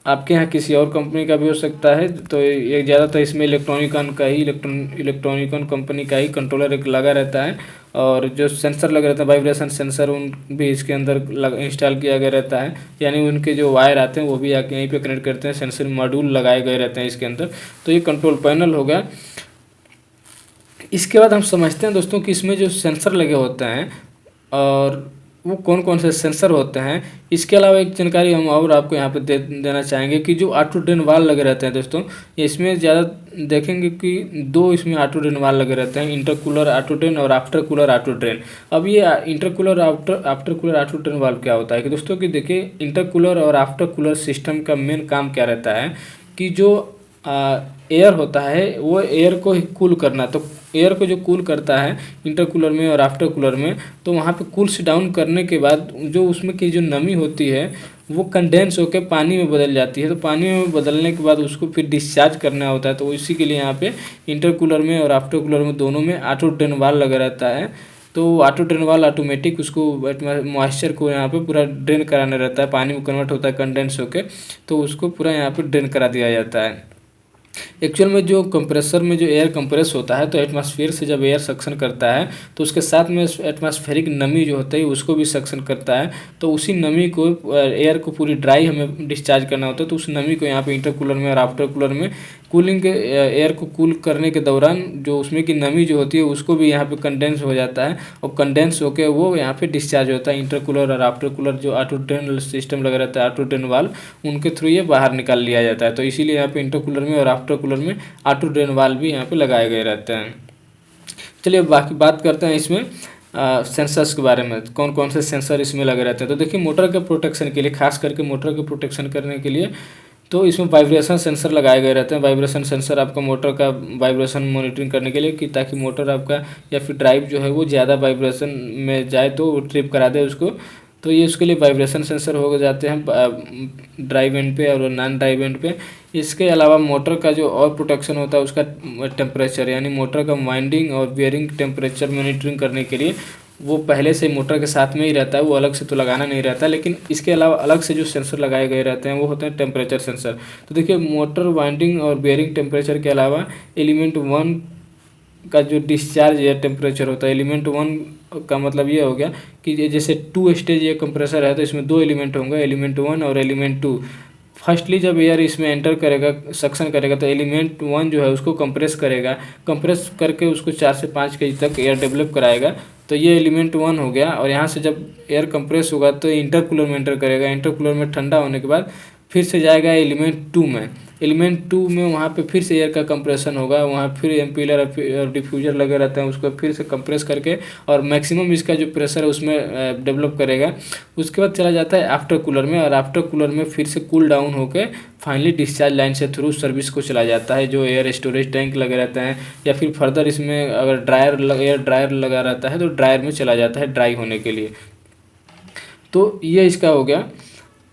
आपके यहाँ किसी और कंपनी का भी हो सकता है। तो ये ज़्यादातर इसमें इलेक्ट्रॉनिकॉन कंपनी का ही कंट्रोलर एक लगा रहता है। और जो सेंसर लगा रहता है वाइब्रेशन सेंसर उन भी इसके अंदर इंस्टॉल किया गया रहता है, यानी उनके जो वायर आते हैं वो भी आके यहीं पे कनेक्ट करते हैं, सेंसर मॉड्यूल लगाए गए रहते हैं इसके अंदर। तो ये कंट्रोल पैनल हो गया। इसके बाद हम समझते हैं दोस्तों कि इसमें जो सेंसर लगे होते हैं और वो कौन कौन से सेंसर होते हैं। इसके अलावा एक जानकारी हम और आपको यहाँ पे देना चाहेंगे कि जो ऑटो ड्रेन वाल लगे रहते हैं दोस्तों, इसमें ज़्यादा देखेंगे कि दो इसमें ऑटो ड्रेन वाल लगे रहते हैं, इंटरकूलर ऑटो ड्रेन और आफ्टर कूलर ऑटो ड्रेन। अब ये intercooler after cooler auto drain valve क्या होता है कि दोस्तों कि देखिए, इंटरकूलर और आफ्टर कूलर सिस्टम का मेन काम क्या रहता है कि जो एयर होता है वो एयर को कूल करना। तो एयर को जो कूल करता है इंटरकूलर में और आफ्टर कूलर में, तो वहाँ पे कूल्स डाउन करने के बाद जो उसमें की जो नमी होती है वो कंडेंस होकर पानी में बदल जाती है। तो पानी में बदलने के बाद उसको फिर डिस्चार्ज करना होता है। तो इसी के लिए यहाँ पे इंटरकूलर में और आफ्टर कूलर में दोनों में ऑटो ड्रेन वाल्व लगा रहता है। तो ऑटो ड्रेन वाल्व ऑटोमेटिक उसको मॉइस्चर को यहाँ पे पूरा ड्रेन कराना रहता है, पानी में कन्वर्ट होता है कंडेंस होकर, तो उसको पूरा यहाँ पे ड्रेन करा दिया जाता है। एक्चुअल में जो कंप्रेसर में जो एयर कंप्रेस होता है तो एटमॉस्फेयर से जब एयर सक्शन करता है तो उसके साथ में एटमॉस्फेरिक नमी जो होता है उसको भी सक्शन करता है। तो उसी नमी को एयर को पूरी ड्राई हमें डिस्चार्ज करना होता है। तो उस नमी को यहाँ पे इंटरकूलर में और आफ्टर कूलर में कूलिंग के एयर को कूल करने के दौरान जो उसमें की नमी जो होती है उसको भी यहाँ पे कंडेंस हो जाता है और कंडेंस होकर वो यहाँ पे डिस्चार्ज होता है। इंटरकूलर और आफ्टर कूलर जो ऑटो ड्रेन सिस्टम लगा रहता है, ऑटो ड्रेन वाल्व, उनके थ्रू ये बाहर निकाल लिया जाता है। तो इसीलिए यहाँ पे इंटरकूलर में और आफ्टर कूलर में ऑटो ड्रेन वाल्व भी यहाँ पे लगाए गए रहते हैं। चलिए बाकी बात करते हैं इसमें सेंसर्स के बारे में, कौन कौन से सेंसर इसमें लगे रहते हैं। तो देखिए, मोटर के प्रोटेक्शन के लिए, खास करके मोटर के प्रोटेक्शन करने के लिए तो इसमें वाइब्रेशन सेंसर लगाए गए रहते हैं। वाइब्रेशन सेंसर आपका मोटर का वाइब्रेशन मॉनिटरिंग करने के लिए कि ताकि मोटर आपका या फिर ड्राइव जो है वो ज़्यादा वाइब्रेशन में जाए तो वो ट्रिप करा दे उसको। तो ये उसके लिए वाइब्रेशन सेंसर हो जाते हैं ड्राइव एंड पे और नॉन ड्राइव एंड पे। इसके अलावा मोटर का जो और प्रोटेक्शन होता है उसका टेम्परेचर, यानी मोटर का वाइंडिंग और बियरिंग टेम्परेचर मॉनिटरिंग करने के लिए वो पहले से मोटर के साथ में ही रहता है, वो अलग से तो लगाना नहीं रहता। लेकिन इसके अलावा अलग से जो सेंसर लगाए गए रहते हैं वो होते हैं टेम्परेचर सेंसर। तो देखिए, मोटर वाइंडिंग और बियरिंग टेम्परेचर के अलावा एलिमेंट 1 का जो डिस्चार्ज एयर टेम्परेचर होता है, एलिमेंट 1 का मतलब ये हो गया कि जैसे 2 स्टेज ये कंप्रेसर है तो इसमें 2 एलिमेंट होंगे, एलिमेंट 1 और एलिमेंट 2। फर्स्टली जब एयर इसमें एंटर करेगा, सक्शन करेगा, तो एलिमेंट 1 जो है उसको कंप्रेस करेगा, कंप्रेस करके उसको 4 से 5 kg तक एयर डेवलप कराएगा। तो ये एलिमेंट 1 हो गया। और यहाँ से जब एयर कंप्रेस होगा तो इंटरकूलर में एंटर करेगा, इंटरकूलर में ठंडा होने के बाद फिर से जाएगा एलिमेंट 2 में। एलिमेंट 2 में वहाँ पे फिर से एयर का कंप्रेशन होगा, वहाँ फिर एम्पीलर और डिफ्यूजर लगे रहते हैं, उसको फिर से कंप्रेस करके और मैक्सिमम इसका जो प्रेशर है उसमें डेवलप करेगा। उसके बाद चला जाता है आफ्टर कूलर में, और आफ्टर कूलर में फिर से कूल डाउन होकर फाइनली डिस्चार्ज लाइन से थ्रू सर्विस को चला जाता है, जो एयर स्टोरेज टैंक लगे रहते हैं, या फिर फर्दर इसमें अगर एयर ड्रायर लगा रहता है तो ड्रायर में चला जाता है ड्राई होने के लिए। तो ये इसका हो गया।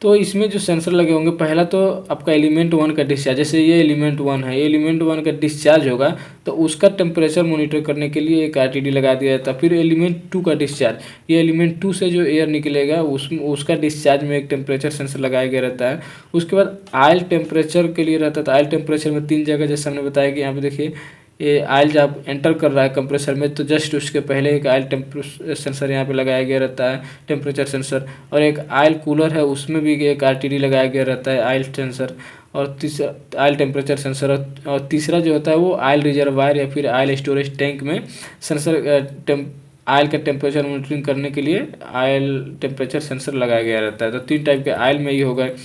तो इसमें जो सेंसर लगे होंगे, पहला तो आपका एलिमेंट 1 का डिस्चार्ज, जैसे ये एलिमेंट 1 है, ये एलिमेंट 1 का डिस्चार्ज होगा तो उसका टेम्परेचर मॉनिटर करने के लिए एक आरटीडी लगा दिया जाता है। फिर एलिमेंट 2 का डिस्चार्ज, ये एलिमेंट 2 से जो एयर निकलेगा उसका डिस्चार्ज में एक टेम्परेचर सेंसर लगाया गया रहता है। उसके बाद आयल टेम्परेचर के लिए रहता है, तो आयल टेम्परेचर में 3 जगह, जैसे हमने बताया कि यहाँ पे देखिए ये आयल जब एंटर कर रहा है कंप्रेसर में तो जस्ट उसके पहले एक आयल सेंसर यहाँ पे लगाया गया रहता है, टेम्परेचर सेंसर। और एक आयल कूलर है, उसमें भी एक आरटीडी लगाया गया रहता है, आयल सेंसर। और तीसरा आयल टेम्परेचर सेंसर, और तीसरा जो होता है वो आयल रिजर्वायर या फिर आयल स्टोरेज टैंक में सेंसर आयल का टेम्परेचर मॉनिटरिंग करने के लिए आयल टेम्परेचर सेंसर लगाया गया रहता है। तो 3 टाइप के आयल में ये हो गए।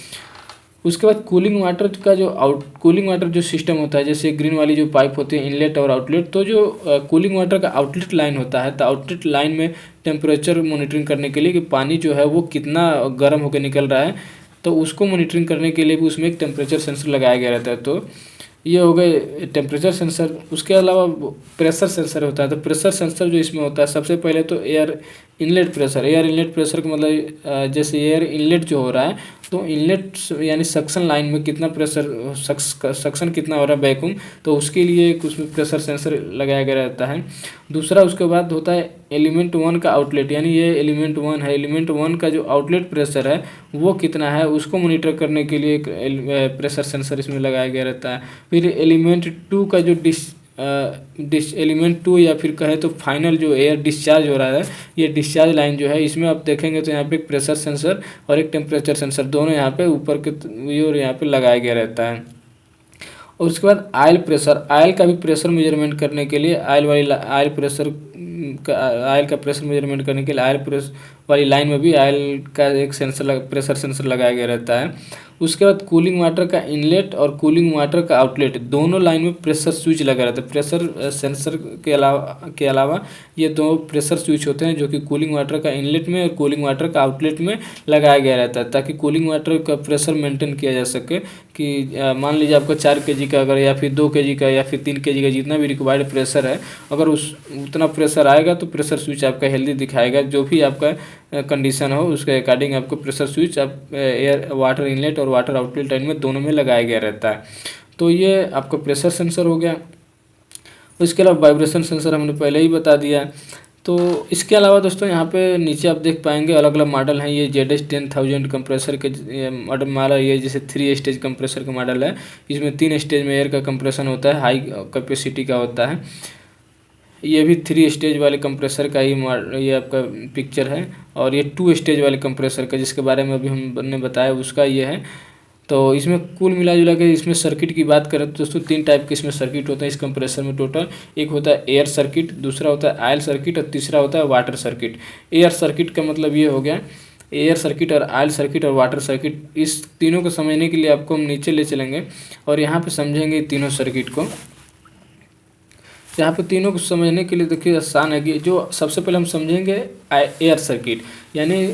उसके बाद कूलिंग वाटर का जो कूलिंग वाटर जो सिस्टम होता है, जैसे ग्रीन वाली जो पाइप होती है इनलेट और आउटलेट, तो जो कूलिंग वाटर का आउटलेट लाइन होता है, तो आउटलेट लाइन में टेम्परेचर मॉनिटरिंग करने के लिए कि पानी जो है वो कितना गर्म होकर निकल रहा है, तो उसको मॉनिटरिंग करने के लिए भी उसमें एक टेम्परेचर सेंसर लगाया गया रहता है। तो ये हो गए टेम्परेचर सेंसर। उसके अलावा प्रेशर सेंसर होता है, तो प्रेशर सेंसर जो इसमें होता है, सबसे पहले तो air inlet pressure. Air inlet pressure का मतलब जैसे एयर इनलेट जो हो रहा है, तो इनलेट यानी सक्शन लाइन में कितना प्रेशर, सक्शन कितना हो रहा है वैक्यूम, तो उसके लिए एक उसमें प्रेशर सेंसर लगाया गया रहता है। दूसरा उसके बाद होता है एलिमेंट 1 का आउटलेट, यानी ये एलिमेंट 1 है, एलिमेंट 1 का जो आउटलेट प्रेशर है वो कितना है उसको मॉनिटर करने के लिए एक प्रेशर सेंसर इसमें लगाया गया रहता है। फिर एलिमेंट 2 का जो एलिमेंट 2 या फिर कहे तो फाइनल जो एयर डिस्चार्ज हो रहा है, ये डिस्चार्ज लाइन जो है, इसमें आप देखेंगे तो यहाँ पे एक प्रेशर सेंसर और एक टेम्परेचर सेंसर दोनों यहाँ पे ऊपर के और यहाँ पे लगाया गया रहता है। और उसके बाद आयल प्रेशर, आयल का भी प्रेशर मेजरमेंट करने के लिए आयल का प्रेशर मेजरमेंट करने के लिए आयल प्रेशर वाली लाइन में भी आयल का एक प्रेशर सेंसर लगाया गया रहता है। उसके बाद कूलिंग वाटर का इनलेट और कूलिंग वाटर का आउटलेट दोनों लाइन में प्रेशर स्विच लगा रहता है। प्रेशर सेंसर के अलावा ये दो प्रेशर स्विच होते हैं जो कि कूलिंग वाटर का इनलेट में और कूलिंग वाटर का आउटलेट में लगाया गया रहता है, ताकि कूलिंग वाटर का प्रेशर मेंटेन किया जा सके। कि मान लीजिए आपका 4 kg का अगर, या फिर 2 kg का, या फिर 3 kg का, जितना भी रिक्वायर्ड प्रेशर है, अगर उतना प्रेशर आएगा तो प्रेशर स्विच आपका हेल्दी दिखाएगा। जो भी आपका कंडीशन हो उसके अकॉर्डिंग आपको प्रेशर स्विच आप एयर वाटर इनलेट और वाटर आउटलेट लाइन में दोनों में लगाया गया रहता है। तो ये आपका प्रेशर सेंसर हो गया। उसके अलावा वाइब्रेशन सेंसर हमने पहले ही बता दिया। तो इसके अलावा दोस्तों यहाँ पे नीचे आप देख पाएंगे अलग अलग मॉडल हैं। ये ZS10000 कंप्रेसर के मॉडल, ये जैसे 3 स्टेज कंप्रेसर का मॉडल है। इसमें 3 स्टेज में एयर का कंप्रेशन होता है, हाई कैपेसिटी का होता है। ये भी 3 स्टेज वाले कंप्रेसर का ही ये आपका पिक्चर है। और ये 2 स्टेज वाले कंप्रेसर का, जिसके बारे में अभी हमने बताया, उसका ये है। तो इसमें कुल मिला जुला के इसमें सर्किट की बात करें तो दोस्तों 3 टाइप के इसमें सर्किट होते हैं इस कंप्रेसर में टोटल। एक होता है एयर सर्किट, दूसरा होता है आयल सर्किट, और तीसरा होता है वाटर सर्किट। एयर सर्किट का मतलब ये हो गया, एयर सर्किट और आयल सर्किट और वाटर सर्किट, इस तीनों को समझने के लिए आपको हम नीचे ले चलेंगे और यहाँ पे समझेंगे तीनों सर्किट को। यहाँ पे तीनों को समझने के लिए देखिए आसान है कि जो सबसे पहले हम समझेंगे एयर सर्किट, यानी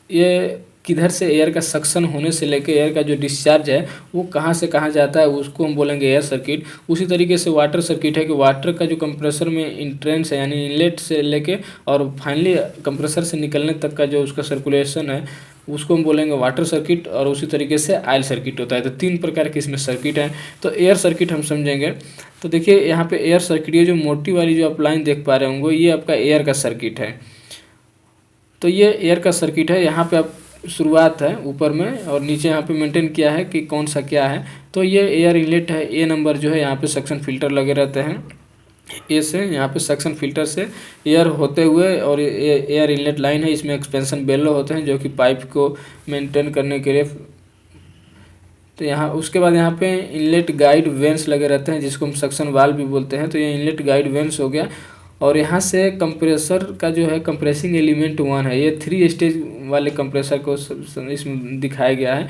ये किधर से एयर का सक्शन होने से लेके एयर का जो डिस्चार्ज है वो कहाँ से कहाँ जाता है, उसको हम बोलेंगे एयर सर्किट। उसी तरीके से वाटर सर्किट है कि वाटर का जो कंप्रेसर में इंट्रेंस है, यानी इनलेट से लेके और फाइनली कंप्रेसर से निकलने तक का जो उसका सर्कुलेशन है, उसको हम बोलेंगे वाटर सर्किट। और उसी तरीके से आयल सर्किट होता है। तो 3 प्रकार के इसमें सर्किट हैं। तो एयर सर्किट हम समझेंगे। तो देखिए यहाँ पे एयर सर्किट, ये जो मोटी वाली जो आप लाइन देख पा रहे होंगे, ये आपका एयर का सर्किट है। तो ये एयर का सर्किट है। यहाँ पे आप शुरुआत है ऊपर में और नीचे यहाँ पे मेंटेन किया है कि कौन सा क्या है। तो ये एयर इनलेट है, ए नंबर जो है, यहाँ पे सक्शन फिल्टर लगे रहते हैं। ए से यहाँ पे सक्शन फिल्टर से एयर होते हुए, और एयर इनलेट लाइन है, इसमें एक्सपेंशन बेलो होते हैं जो कि पाइप को मेंटेन करने के लिए। तो यहाँ उसके बाद यहाँ पे इनलेट गाइड वेंस लगे रहते हैं, जिसको हम सक्शन वाल्व भी बोलते हैं। तो ये इनलेट गाइड वेंस हो गया। और यहाँ से कंप्रेसर का जो है कंप्रेसिंग एलिमेंट 1 है, ये 3 स्टेज वाले कंप्रेसर को इसमें दिखाया गया है।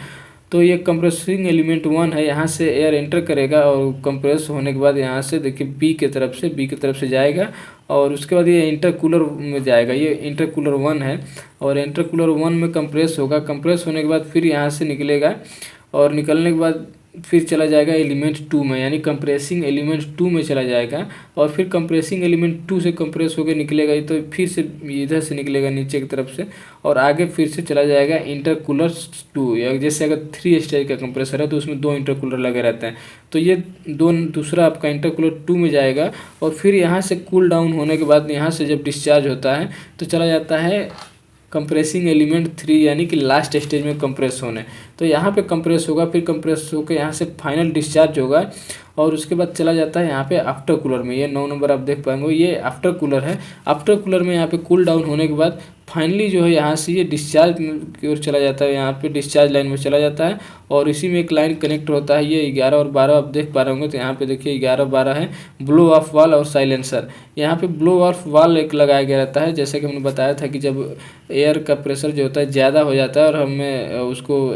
तो ये कंप्रेसिंग एलिमेंट 1 है, यहाँ से एयर एंटर करेगा और कंप्रेस होने के बाद यहाँ से देखिए बी की तरफ से जाएगा और उसके बाद ये इंटरकूलर में जाएगा। ये इंटरकूलर 1 है और इंटरकूलर 1 में कंप्रेस होगा। कंप्रेस होने के बाद फिर यहाँ से निकलेगा और निकलने के बाद फिर चला जाएगा एलिमेंट 2 में, यानी कंप्रेसिंग एलिमेंट 2 में चला जाएगा और फिर कंप्रेसिंग एलिमेंट 2 से कंप्रेस होकर निकलेगा, तो फिर से इधर से निकलेगा नीचे की तरफ से और आगे फिर से चला जाएगा इंटरकूलर 2। या जैसे अगर 3 स्टेज का कंप्रेसर है तो उसमें 2 इंटरकूलर लगे रहते हैं, तो ये दूसरा आपका इंटरकूलर 2 में जाएगा और फिर यहाँ से कूल डाउन होने के बाद यहाँ से जब डिस्चार्ज होता है तो चला जाता है कंप्रेसिंग एलिमेंट 3, यानी कि लास्ट स्टेज में कंप्रेस होने। तो यहाँ पे कंप्रेस होगा, फिर कंप्रेस होकर यहाँ से फाइनल डिस्चार्ज होगा और उसके बाद चला जाता है यहाँ पे आफ्टर कूलर में। ये 9 नंबर आप देख पाएंगे, ये आफ्टर कूलर है। आफ्टर कूलर में यहाँ पे कूल डाउन होने के बाद फाइनली जो है यहाँ से ये डिस्चार्ज की ओर चला जाता है, यहाँ पे डिस्चार्ज लाइन में चला जाता है और इसी में एक लाइन कनेक्ट होता है। ये 11 और 12 आप देख पा रहे होंगे, तो यहाँ पे देखिए 11 12 है ब्लो ऑफ वाल और साइलेंसर। यहाँ पे ब्लो ऑफ वाल एक लगाया गया रहता है, जैसे कि हमने बताया था कि जब एयर का प्रेशर जो होता है ज़्यादा हो जाता है और हमें उसको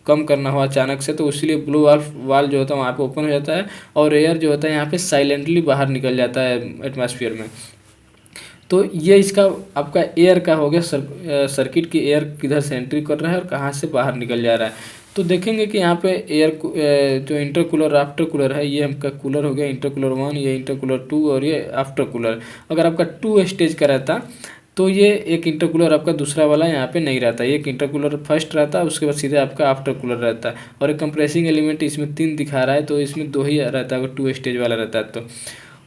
कम करना हो अचानक से, तो इसलिए ब्लो ऑफ वाल जो होता है वहाँ पे ओपन हो जाता है और एयर जो होता है यहाँ पे साइलेंटली बाहर निकल जाता है एटमॉस्फेयर में। तो ये इसका आपका एयर का हो गया सर्किट की एयर किधर से एंट्री कर रहा है और कहाँ से बाहर निकल जा रहा है। तो देखेंगे कि यहाँ पे एयर जो इंटरकूलर आफ्टर कूलर है, ये आपका कूलर हो गया इंटरकूलर 1, ये इंटरकूलर 2 और ये आफ्टर कूलर। अगर आपका 2 स्टेज का रहता तो ये एक इंटरकूलर आपका दूसरा वाला यहाँ पे नहीं रहता, एक इंटरकूलर फर्स्ट रहता है, उसके बाद सीधे आपका आफ्टर कूलर रहता है। और एक कंप्रेसिंग एलिमेंट इसमें 3 दिखा रहा है, तो इसमें 2 ही रहता है अगर 2 स्टेज वाला रहता है तो।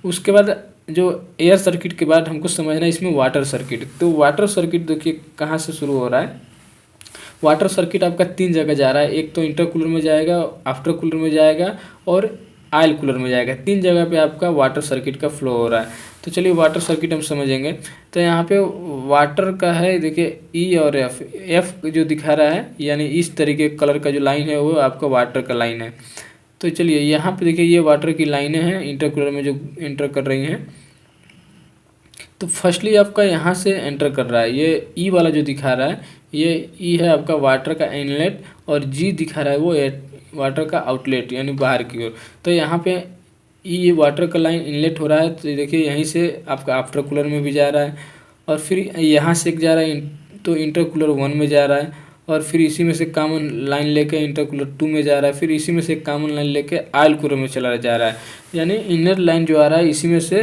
उसके बाद जो एयर सर्किट के बाद हमको समझना है इसमें वाटर सर्किट। तो वाटर सर्किट देखिए कहाँ से शुरू हो रहा है। वाटर सर्किट आपका 3 जगह जा रहा है, एक तो इंटरकूलर में जाएगा, आफ्टर कूलर में जाएगा और आयल कूलर में जाएगा। 3 जगह पे आपका वाटर सर्किट का फ्लो हो रहा है। तो चलिए वाटर सर्किट हम समझेंगे। तो यहाँ पे वाटर का है, देखिए ई और एफ जो दिखा रहा है, यानी इस तरीके कलर का जो लाइन है वो आपका वाटर का लाइन है। तो चलिए यहाँ पे देखिए ये वाटर की लाइनें हैं इंटरकूलर में जो एंटर कर रही हैं। तो फर्स्टली आपका यहाँ से एंटर कर रहा है, ये ई वाला जो दिखा रहा है ये ई है आपका वाटर का इनलेट और जी दिखा रहा है वो वाटर का आउटलेट यानी बाहर की ओर। तो यहाँ पे ये वाटर का लाइन इनलेट हो रहा है, तो देखिए यहीं से आपका आफ्टर कूलर में भी जा रहा है और फिर यहाँ से जा रहा है तो इंटरकूलर 1 में जा रहा है और फिर इसी में से कॉमन लाइन लेके इंटरकूलर 2 में जा रहा है, फिर इसी में से कॉमन लाइन लेके आयल कूलर में चला जा रहा है। यानी इनर लाइन जो आ रहा है इसी में से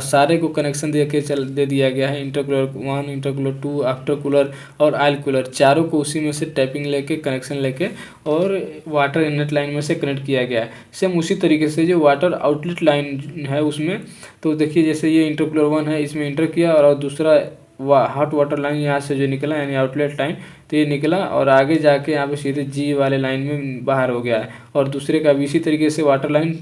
सारे को कनेक्शन दे दिया गया है। इंटरकूलर 1, इंटरकूलर 2, आफ्टर कूलर और आयल कूलर चारों को उसी में से टैपिंग लेके कनेक्शन लेके और वाटर इनलेट लाइन में से कनेक्ट किया गया है। सेम उसी तरीके से जो वाटर आउटलेट लाइन है उसमें, तो देखिए जैसे ये इंटरकूलर 1 है, इसमें इंटर किया और दूसरा हॉट वाटर लाइन यहाँ से जो निकला यानी आउटलेट लाइन, तो ये निकला और आगे जाके यहाँ पे सीधे जी वाले लाइन में बाहर हो गया है। और दूसरे का भी इसी तरीके से वाटर लाइन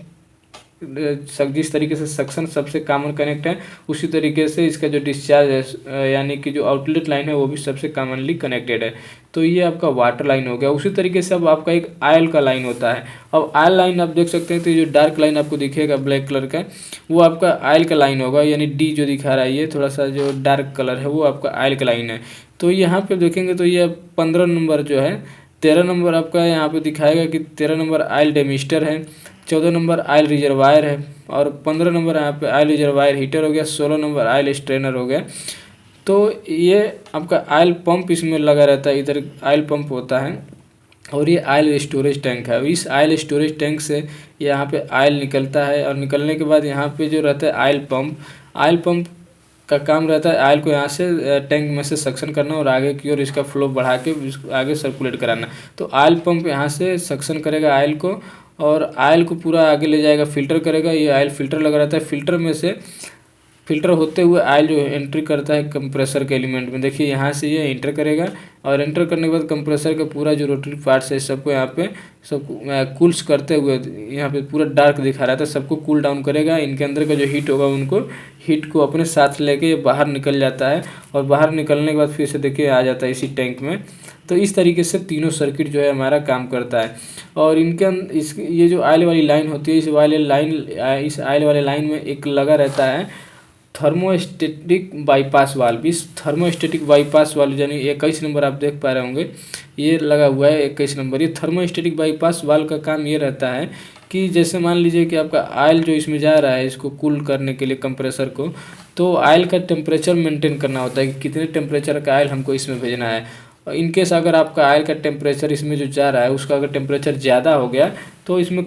जिस तरीके से सक्शन सबसे कॉमन कनेक्ट है उसी तरीके से इसका जो डिस्चार्ज है यानी कि जो आउटलेट लाइन है वो भी सबसे कॉमनली कनेक्टेड है। तो ये आपका वाटर लाइन हो गया। उसी तरीके से अब आपका एक आयल का लाइन होता है। अब आयल लाइन आप देख सकते हैं, तो ये जो डार्क लाइन आपको दिखेगा ब्लैक कलर का वो आपका आयल का लाइन होगा, यानी डी जो दिखा रहा है ये थोड़ा सा जो डार्क कलर है वो आपका आयल का लाइन है। तो यहाँ पे देखेंगे तो ये 15 नंबर जो है, 13 नंबर आपका यहाँ पे दिखाएगा कि 13 नंबर आयल डेमिस्टर है, 14 नंबर आयल रिजर्वायर है और 15 नंबर यहाँ पे आयल रिजर्वायर हीटर हो गया, 16 नंबर आयल स्ट्रेनर हो गया। तो ये आपका आयल पंप इसमें लगा रहता है, इधर आयल पंप होता है और ये आयल स्टोरेज टैंक है। इस आयल स्टोरेज टैंक से यहाँ पे आयल निकलता है और निकलने के बाद यहाँ पे जो रहता है आयल पंप का काम रहता है आयल को यहाँ से टैंक में से सक्शन करना और आगे की ओर इसका फ्लो बढ़ा के आगे सर्कुलेट कराना। तो आयल पंप यहाँ से सक्शन करेगा आयल को और आयल को पूरा आगे ले जाएगा, फिल्टर करेगा। ये आयल फिल्टर लगा रहता है, फिल्टर में से फिल्टर होते हुए आयल जो एंट्री करता है कंप्रेसर के एलिमेंट में। देखिए यहाँ से ये एंटर करेगा और एंटर करने के बाद कंप्रेसर का पूरा जो रोटरी पार्ट्स है सबको यहाँ पे सबको कूल्स करते हुए यहाँ पे पूरा डार्क दिखा रहा था, सबको कूल डाउन करेगा। इनके अंदर का जो हीट होगा उनको हीट को अपने साथ लेके ये बाहर निकल जाता है और बाहर निकलने के बाद फिर से देखिए आ जाता है इसी टैंक में। तो इस तरीके से तीनों सर्किट जो है हमारा काम करता है। और इनके ये जो आयल वाली लाइन होती है इस आयल वाले लाइन में एक लगा रहता है थर्मोस्टेटिक बाईपास वाल्व। इस थर्मोस्टेटिक बाईपास वाल्व यानी 21 नंबर आप देख पा रहे होंगे ये लगा हुआ है 21 नंबर। ये थर्मोस्टेटिक बाईपास वाल्व का काम ये रहता है कि जैसे मान लीजिए कि आपका आयल जो इसमें जा रहा है इसको कूल करने के लिए कंप्रेसर को, तो आयल का टेम्परेचर मेंटेन करना होता है कि कितने टेम्परेचर का आयल हमको इसमें भेजना है। इनकेस अगर आपका आयल का टेम्परेचर इसमें जो जा रहा है उसका अगर टेम्परेचर ज़्यादा हो गया तो इसमें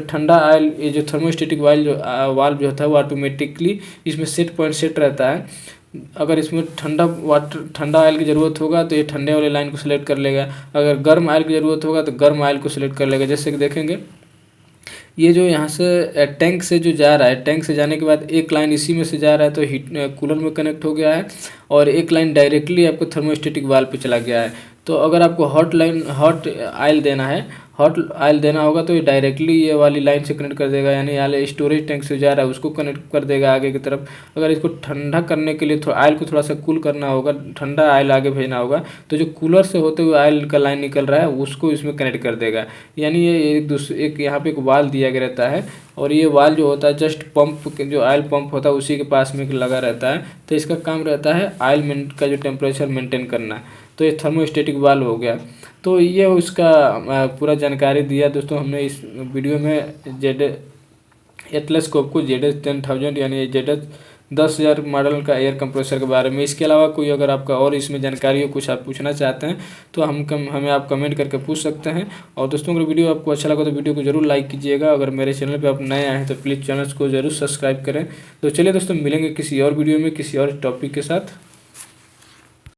ठंडा आयल, ये जो थर्मोस्टेटिक वाल्व जो होता है वो ऑटोमेटिकली इसमें सेट पॉइंट सेट रहता है। अगर इसमें ठंडा आयल की ज़रूरत होगा तो ये ठंडे वाले लाइन को सिलेक्ट कर लेगा, अगर गर्म आयल की ज़रूरत होगा तो गर्म आयल को सिलेक्ट कर लेगा। जैसे कि देखेंगे ये जो यहाँ से टैंक से जो जा रहा है, टैंक से जाने के बाद एक लाइन इसी में से जा रहा है तो हीट कूलर में कनेक्ट हो गया है, और एक लाइन डायरेक्टली आपको थर्मोस्टेटिक वाल्व पे चला गया है। तो अगर आपको हॉट आयल देना है, हॉट आयल देना होगा तो ये डायरेक्टली ये वाली लाइन से कनेक्ट कर देगा, यानी आयल स्टोरेज टैंक से जा रहा है उसको कनेक्ट कर देगा आगे की तरफ। अगर इसको ठंडा करने के लिए आयल को थोड़ा सा कूल करना होगा, ठंडा आयल आगे भेजना होगा, तो जो कूलर से होते हुए आयल का लाइन निकल रहा है उसको इसमें कनेक्ट कर देगा। यानी ये एक यहाँ पे एक वाल दिया गया रहता है, और ये वाल जो होता है जस्ट पंप जो ऑयल पंप होता है उसी के पास में लगा रहता है। तो इसका काम रहता है ऑयल का जो टेम्परेचर मेंटेन करना। तो ये थर्मोस्टेटिक वाल्व हो गया। तो ये उसका पूरा जानकारी दिया दोस्तों हमने इस वीडियो में एटलस कोपको ZS-10,000 यानी ZS-10,000 मॉडल का एयर कंप्रेसर के बारे में। इसके अलावा कोई अगर आपका और इसमें जानकारी हो, कुछ आप पूछना चाहते हैं तो हमें आप कमेंट करके पूछ सकते हैं। और दोस्तों अगर वीडियो आपको अच्छा लगा तो वीडियो को जरूर लाइक कीजिएगा। अगर मेरे चैनल पर आप नए आए हैं तो प्लीज़ चैनल को जरूर सब्सक्राइब करें। तो चलिए दोस्तों मिलेंगे किसी और वीडियो में किसी और टॉपिक के साथ।